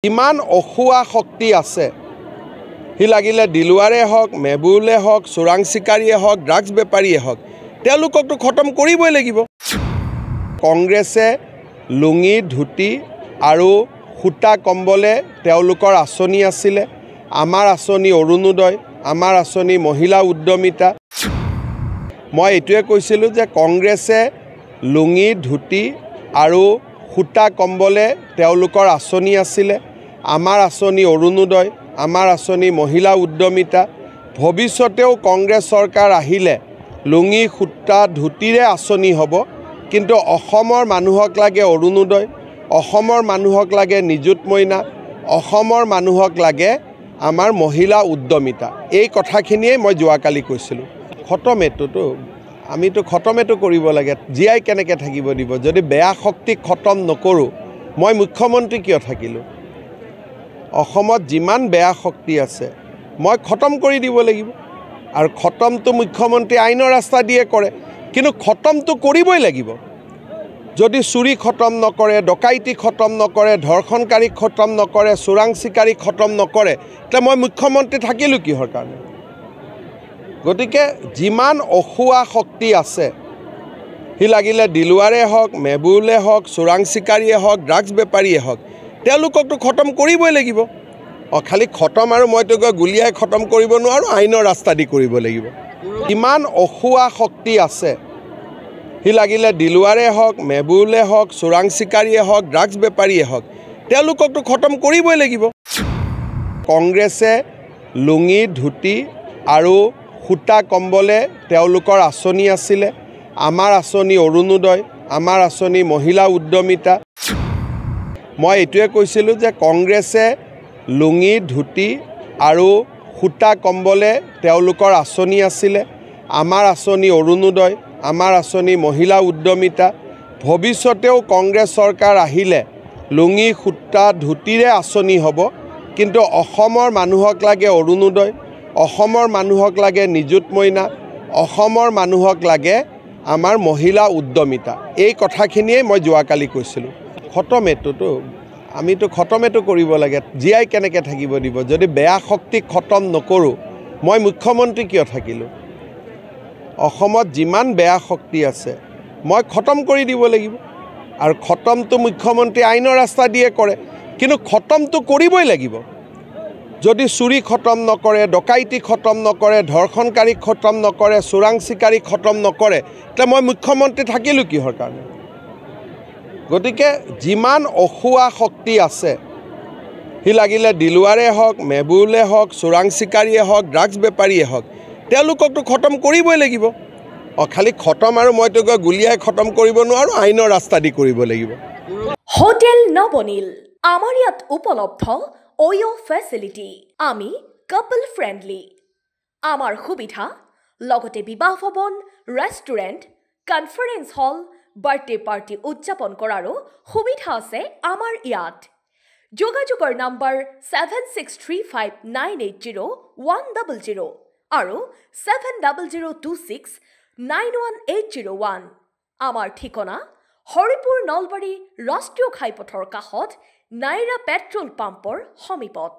ইমান অখুৱা শক্তি আছে হি লাগিলে দিলৱাৰে হওক মেবুলে হওক চোৰাং চিকাৰীয়ে হওক ড্ৰাগছ বেপাৰীয়ে হওক তেওঁলোককটো খতম কৰিবই লাগিব কংগ্ৰেছে লুঙি ধুতি আৰু খুটা কম্বলে তেওঁলোকৰ আঁচনি আছিলে আমাৰ আঁচনি অৰুণোদয় আমাৰ আঁচনি মহিলা উদ্যমিতা মই এটোৱে কৈছিলো যে কংগ্ৰেছে লুঙি ধুতি আৰু খুটা কম্বলে তেওঁলোকৰ আঁচনি আছিলে আমাৰ আঁচনি অৰুণোদয় আমাৰ আঁচনি মহিলা উদ্যমিতা ভৱিষ্যতেও কংগ্ৰেছ চৰকাৰ আহিলে লুঙি খুটা ধুতিৰে আঁচনি হ'ব কিন্তু অসমৰ মানুহক লাগে অৰুণোদয় অসমৰ মানুহক লাগে নিযুত মইনা অসমৰ মানুহক লাগে আমাৰ মহিলা উদ্যমিতা এই কথাখিনিয়ে মই যোৱাকালি কৈছিলো খতমেটোতো আমিতো খতমেটো কৰিব লাগে জিআই কেনেকৈ থাকিব দিব যদি বেয়া শক্তি খতম নকৰো মই মুখ্যমন্ত্ৰী কিয় থাকিলো অসমত যিমান বেয়া শক্তি আছে মই খতম কৰি দিব লাগিব আৰু খতমটো মুখ্যমন্ত্ৰী আইনৰ ৰাস্তা দিয়ে কৰে কিন্তু খতমটো কৰিবই লাগিব যদি চুৰি খতম নকৰে ডকাইতি খতম নকৰে ধৰ্ষণকাৰী খতম নকৰে চোৰাং চিকাৰী খতম নকৰে তে মই মুখ্যমন্ত্ৰী থাকিলো কিহৰ কাৰণে গতিকে যিমান অখুৱা শক্তি আছে হি লাগিলে দিলৱাৰে হওক মেবুলে হওক চোৰাং চিকাৰীয়ে হওক ড্ৰাগছ বেপাৰীয়ে হওক তেওঁলোককটো খতম কৰিবই লাগিব খালি খতম আৰু মইতো গুলিয়াই খতম কৰিব নোৱাৰো আইনৰ ৰাস্তা দি কৰিব লাগিব ইমান অখুৱা শক্তি আছে হি লাগিলে দিলৱাৰে হওক মেবুলে হওক চোৰাং চিকাৰীয়ে হওক ড্ৰাগছ বেপাৰীয়ে হওক তেওঁলোককটো খতম কৰিবই লাগিব কংগ্ৰেছে লুঙি ধুতি আৰু খুটা কম্বলে তেওঁলোকৰ আঁচনি আছিলে আমাৰ আঁচনি অৰুণোদয় আমাৰ আঁচনি মহিলা উদ্যমিতা মই এটোৱে কৈছিলো যে কংগ্ৰেছে লুঙি ধুতি আৰু খুটা কম্বলে তেওঁলোকৰ আঁচনি আছিলে আমাৰ আঁচনি অৰুণোদয় আমাৰ আঁচনি মহিলা উদ্যমিতা ভৱিষ্যতেও কংগ্ৰেছ চৰকাৰ আহিলে লুঙি খুটা ধুতিৰে আঁচনি হ'ব কিন্তু অসমৰ মানুহক লাগে অৰুণোদয় অসমৰ মানুহক লাগে নিযুত মইনা অসমৰ মানুহক লাগে আমাৰ মহিলা উদ্যমিতা এই কথাখিনিয়ে মই যোৱাকালি কৈছিলো খতমেটোতো আমিতো খতমেটো কৰিব লাগে জিআই কেনেকৈ থাকিব দিব যদি বেয়া শক্তি খতম নকৰো মই মুখ্যমন্ত্ৰী কিয় থাকিলো অসমত যিমান বেয়া শক্তি আছে মই খতম কৰি দিব লাগিব আৰু খতমটো মুখ্যমন্ত্ৰী আইনৰ ৰাস্তা দিয়ে কৰে কিন্তু খতমটো কৰিবই লাগিব যদি চুৰি খতম নকৰে ডকাইতি খতম নকৰে ধৰ্ষণকাৰী খতম নকৰে চোৰাং চিকাৰী খতম নকৰে তে মই মুখ্যমন্ত্ৰী থাকিলো কিহৰ কাৰণে গতিকে যিমান অখুৱা শক্তি আছে হি লাগিলে দিলৱাৰে হওক মেবুলে হওক চোৰাং চিকাৰীয়ে হওক ড্ৰাগছ বেপাৰীয়ে হওক তেওঁলোককটো খতম কৰিবই লাগিব খালি খতম আৰু মইতো গুলিয়াই খতম কৰিব নোৱাৰো আইনৰ ৰাস্তা দি কৰিব লাগিব হোটেল নবনীল আমাৰ ইয়াত উপলব্ধ ওয়ো ফেসিলিটি আমি কাপল ফ্ৰেন্ডলি আমাৰ সুবিধা লগতে বিবাহ ভৱন ৰেষ্টুৰেণ্ট কনফাৰেন্স হল বাৰ্থডে পাৰ্টি উদযাপন কৰাৰো সুবিধা আছে আমাৰ ইয়াত যোগাযোগৰ নম্বৰ 7635980100 আৰু 7002691801 আমাৰ ঠিকনা হৰিপুৰ নলবাৰী ৰাষ্ট্ৰীয় ঘাইপথৰ কাষত নাইৰা পেট্ৰল পাম্পৰ সমীপত